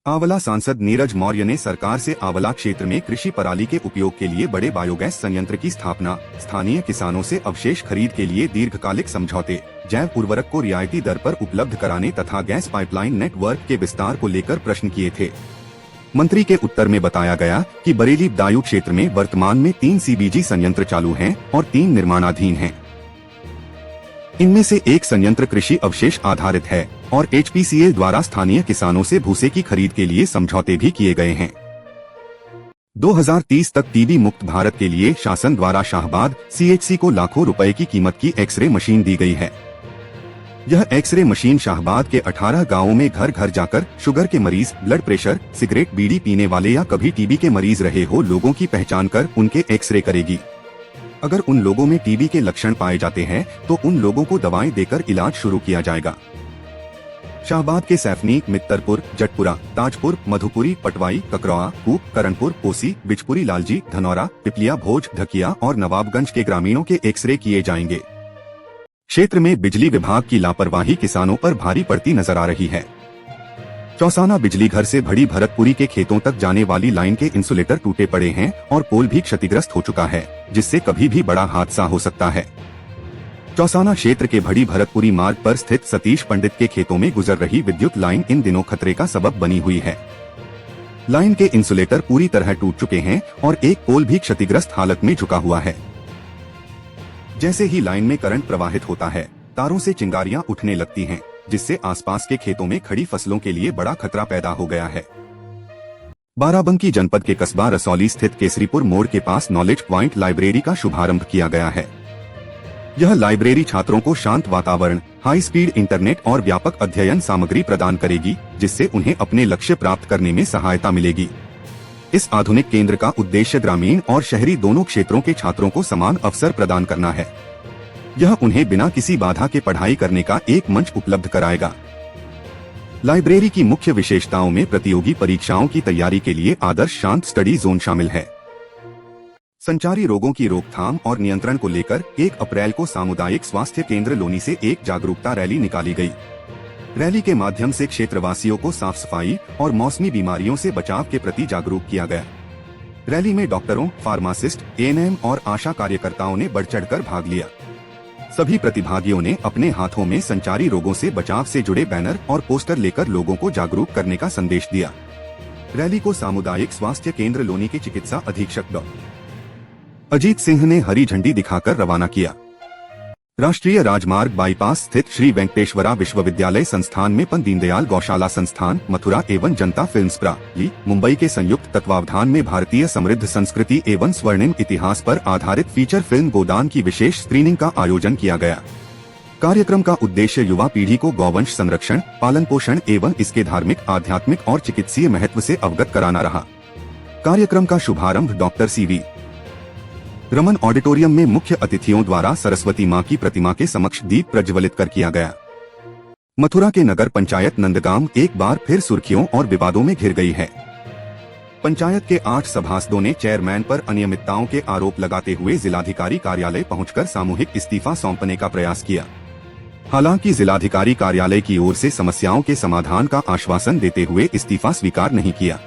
आंवला सांसद नीरज मौर्य ने सरकार से आंवला क्षेत्र में कृषि पराली के उपयोग के लिए बड़े बायोगैस संयंत्र की स्थापना, स्थानीय किसानों से अवशेष खरीद के लिए दीर्घकालिक समझौते, जैव उर्वरक को रियायती दर पर उपलब्ध कराने तथा गैस पाइपलाइन नेटवर्क के विस्तार को लेकर प्रश्न किए थे। मंत्री के उत्तर में बताया गया कि बरेली बदायूं क्षेत्र में वर्तमान में 3 CBG संयंत्र चालू हैं और 3 निर्माणाधीन हैं। इनमें से एक संयंत्र कृषि अवशेष आधारित है और HPCL द्वारा स्थानीय किसानों से भूसे की खरीद के लिए समझौते भी किए गए हैं। 2030 तक टीबी मुक्त भारत के लिए शासन द्वारा शाहबाद CHC को लाखों रुपए की कीमत की एक्सरे मशीन दी गई है। यह एक्सरे मशीन शाहबाद के 18 गांवों में घर घर जाकर शुगर के मरीज, ब्लड प्रेशर, सिगरेट बीड़ी पीने वाले या कभी टीबी के मरीज रहे हो लोगों की पहचान कर उनके एक्सरे करेगी। अगर उन लोगों में टीबी के लक्षण पाए जाते हैं तो उन लोगों को दवाएं देकर इलाज शुरू किया जाएगा। शाहबाद के सैफनी, मित्तरपुर, जटपुरा, ताजपुर, मधुपुरी, पटवाई, ककरौआ, कूप, करणपुर, पोसी, बिचपुरी, लालजी, धनौरा, पिपलिया, भोज, ढकिया और नवाबगंज के ग्रामीणों के एक्सरे किए जाएंगे। क्षेत्र में बिजली विभाग की लापरवाही किसानों पर भारी पड़ती नजर आ रही है। चौसाना बिजली घर से भड़ी भरतपुरी के खेतों तक जाने वाली लाइन के इंसुलेटर टूटे पड़े हैं और पोल भी क्षतिग्रस्त हो चुका है, जिससे कभी भी बड़ा हादसा हो सकता है। चौसाना क्षेत्र के भड़ी भरतपुरी मार्ग पर स्थित सतीश पंडित के खेतों में गुजर रही विद्युत लाइन इन दिनों खतरे का सबब बनी हुई है। लाइन के इंसुलेटर पूरी तरह टूट चुके हैं और एक पोल भी क्षतिग्रस्त हालत में झुका हुआ है। जैसे ही लाइन में करंट प्रवाहित होता है, तारों से चिंगारियां उठने लगती हैं, जिससे आसपास के खेतों में खड़ी फसलों के लिए बड़ा खतरा पैदा हो गया है। बाराबंकी जनपद के कस्बा रसौली स्थित केसरीपुर मोड़ के पास नॉलेज पॉइंट लाइब्रेरी का शुभारंभ किया गया है। यह लाइब्रेरी छात्रों को शांत वातावरण, हाई स्पीड इंटरनेट और व्यापक अध्ययन सामग्री प्रदान करेगी, जिससे उन्हें अपने लक्ष्य प्राप्त करने में सहायता मिलेगी। इस आधुनिक केंद्र का उद्देश्य ग्रामीण और शहरी दोनों क्षेत्रों के छात्रों को समान अवसर प्रदान करना है। यह उन्हें बिना किसी बाधा के पढ़ाई करने का एक मंच उपलब्ध कराएगा। लाइब्रेरी की मुख्य विशेषताओं में प्रतियोगी परीक्षाओं की तैयारी के लिए आदर्श शांत स्टडी जोन शामिल है। संचारी रोगों की रोकथाम और नियंत्रण को लेकर 1 अप्रैल को सामुदायिक स्वास्थ्य केंद्र लोनी से एक जागरूकता रैली निकाली गई। रैली के माध्यम से क्षेत्रवासियों को साफ सफाई और मौसमी बीमारियों से बचाव के प्रति जागरूक किया गया। रैली में डॉक्टरों, फार्मासिस्ट, ANM और आशा कार्यकर्ताओं ने बढ़ चढ़कर भाग लिया। सभी प्रतिभागियों ने अपने हाथों में संचारी रोगों से बचाव से जुड़े बैनर और पोस्टर लेकर लोगों को जागरूक करने का संदेश दिया। रैली को सामुदायिक स्वास्थ्य केंद्र लोनी के चिकित्सा अधीक्षक डॉ. अजीत सिंह ने हरी झंडी दिखाकर रवाना किया। राष्ट्रीय राजमार्ग बाईपास स्थित श्री वेंकटेश्वरा विश्वविद्यालय संस्थान में पंडित दीनदयाल गौशाला संस्थान, मथुरा एवं जनता फिल्म्स प्राली, मुंबई के संयुक्त तत्वावधान में भारतीय समृद्ध संस्कृति एवं स्वर्णिम इतिहास पर आधारित फीचर फिल्म गोदान की विशेष स्क्रीनिंग का आयोजन किया गया। कार्यक्रम का उद्देश्य युवा पीढ़ी को गौवंश संरक्षण, पालन पोषण एवं इसके धार्मिक, आध्यात्मिक और चिकित्सीय महत्व से अवगत कराना रहा। कार्यक्रम का शुभारंभ डॉ. CV रमन ऑडिटोरियम में मुख्य अतिथियों द्वारा सरस्वती मां की प्रतिमा के समक्ष दीप प्रज्वलित कर किया गया। मथुरा के नगर पंचायत नंदगाम एक बार फिर सुर्खियों और विवादों में घिर गई है। पंचायत के 8 सभासदों ने चेयरमैन पर अनियमितताओं के आरोप लगाते हुए जिलाधिकारी कार्यालय पहुंचकर सामूहिक इस्तीफा सौंपने का प्रयास किया। हालांकि जिलाधिकारी कार्यालय की ओर से समस्याओं के समाधान का आश्वासन देते हुए इस्तीफा स्वीकार नहीं किया।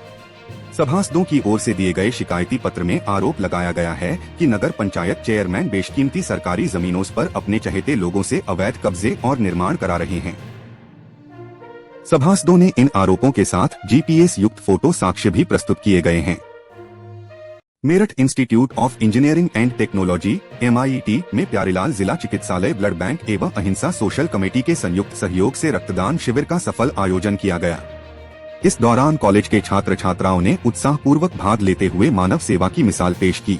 सभासदों की ओर से दिए गए शिकायती पत्र में आरोप लगाया गया है कि नगर पंचायत चेयरमैन बेशकीमती सरकारी जमीनों पर अपने चहेते लोगों से अवैध कब्जे और निर्माण करा रहे हैं। सभासदों ने इन आरोपों के साथ GPS युक्त फोटो साक्ष्य भी प्रस्तुत किए गए हैं। Meerut institute of engineering and technology MIT में प्यारेलाल जिला चिकित्सालय ब्लड बैंक एवं अहिंसा सोशल कमेटी के संयुक्त सहयोग से रक्तदान शिविर का सफल आयोजन किया गया। इस दौरान कॉलेज के छात्र छात्राओं ने उत्साहपूर्वक भाग लेते हुए मानव सेवा की मिसाल पेश की।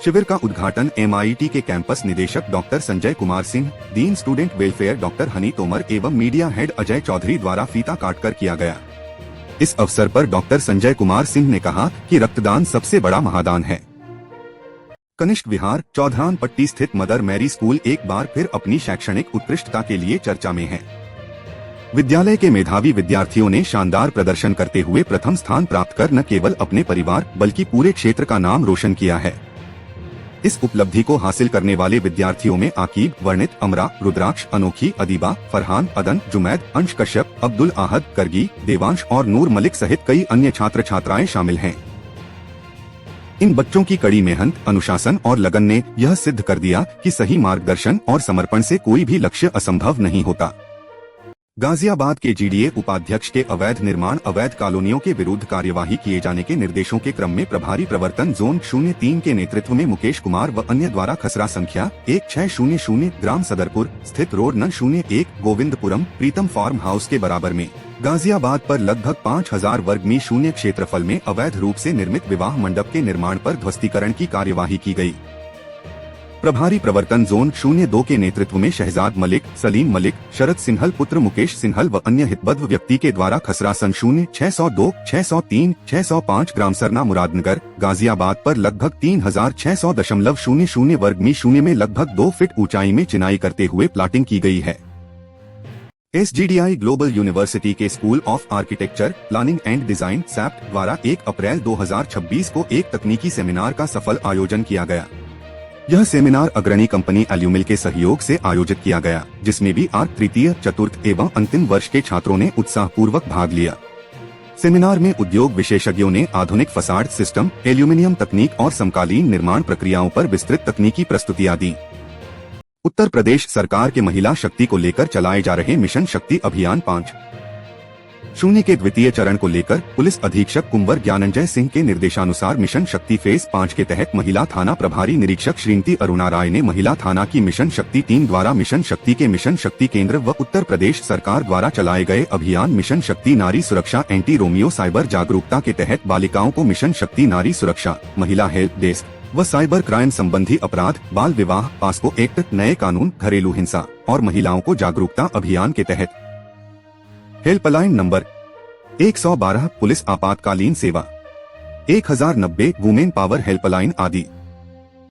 शिविर का उद्घाटन MIT के कैंपस निदेशक डॉ. Sanjay Kumar Singh, dean student welfare डॉ. हनी तोमर एवं मीडिया हेड अजय चौधरी द्वारा फीता काटकर किया गया। इस अवसर पर डॉ. संजय कुमार सिंह ने कहा कि रक्तदान सबसे बड़ा महादान है। कनिष्क विहार चौधरान पट्टी स्थित मदर मैरी स्कूल एक बार फिर अपनी शैक्षणिक उत्कृष्टता के लिए चर्चा में है। विद्यालय के मेधावी विद्यार्थियों ने शानदार प्रदर्शन करते हुए प्रथम स्थान प्राप्त कर न केवल अपने परिवार बल्कि पूरे क्षेत्र का नाम रोशन किया है। इस उपलब्धि को हासिल करने वाले विद्यार्थियों में आकीब, वर्णित, अमरा, रुद्राक्ष, अनोखी, अदीबा, फरहान, अदन, जुमैद, अंश कश्यप, अब्दुल आहद, करगी, देवांश और नूर मलिक सहित कई अन्य छात्र छात्राएं शामिल हैं। इन बच्चों की कड़ी मेहनत, अनुशासन और लगन ने यह सिद्ध कर दिया कि सही मार्गदर्शन और समर्पण से कोई भी लक्ष्य असंभव नहीं होता। गाजियाबाद के जीडीए उपाध्यक्ष के अवैध निर्माण, अवैध कॉलोनियों के विरुद्ध कार्यवाही किए जाने के निर्देशों के क्रम में प्रभारी प्रवर्तन जोन 03 के नेतृत्व में मुकेश कुमार व अन्य द्वारा खसरा संख्या 1600 ग्राम सदरपुर स्थित रोड न 01 गोविंदपुरम प्रीतम फार्म हाउस के बराबर में गाजियाबाद पर लगभग 5000 वर्ग मीटर शून्य क्षेत्रफल में अवैध रूप से निर्मित विवाह मंडप के निर्माण पर ध्वस्तीकरण की कार्यवाही की गई। प्रभारी प्रवर्तन जोन 02 के नेतृत्व में शहजाद मलिक, सलीम मलिक, शरद सिन्हल पुत्र मुकेश सिन्हल व अन्य हितबद्ध व्यक्ति के द्वारा खसरा सन 0602, 603, 605 ग्राम सरना मुरादनगर गाजियाबाद पर लगभग 3600.00 वर्ग मीटर शून्य में लगभग 2 फीट ऊंचाई में चिनाई करते हुए प्लाटिंग की गई है। SGDI ग्लोबल यूनिवर्सिटी के school of architecture, planning and design SAPT द्वारा 1 अप्रैल 2026 को एक तकनीकी सेमिनार का सफल आयोजन किया गया। यह सेमिनार अग्रणी कंपनी एल्यूमिल के सहयोग से आयोजित किया गया, जिसमें भी तृतीय, चतुर्थ एवं अंतिम वर्ष के छात्रों ने उत्साहपूर्वक भाग लिया। सेमिनार में उद्योग विशेषज्ञों ने आधुनिक फसाड सिस्टम, एल्यूमिनियम तकनीक और समकालीन निर्माण प्रक्रियाओं पर विस्तृत तकनीकी प्रस्तुतियां दी। उत्तर प्रदेश सरकार के महिला शक्ति को लेकर चलाए जा रहे मिशन शक्ति अभियान 5.0 के द्वितीय चरण को लेकर पुलिस अधीक्षक कुंवर ज्ञानंजय सिंह के निर्देशानुसार मिशन शक्ति फेज 5 के तहत महिला थाना प्रभारी निरीक्षक श्रीमती अरुणा राय ने महिला थाना की मिशन शक्ति 3 द्वारा मिशन शक्ति के मिशन शक्ति केंद्र व उत्तर प्रदेश सरकार द्वारा चलाए गए अभियान मिशन शक्ति नारी सुरक्षा एंटी रोमियो साइबर जागरूकता के तहत बालिकाओं को मिशन शक्ति नारी सुरक्षा, महिला हेल्प डेस्क व साइबर क्राइम संबंधी अपराध, बाल विवाह, पास्को एक्ट, नए कानून, घरेलू हिंसा और महिलाओं को जागरूकता अभियान के तहत हेल्पलाइन नंबर 112 पुलिस आपातकालीन सेवा 1090 वुमेन पावर हेल्पलाइन आदि।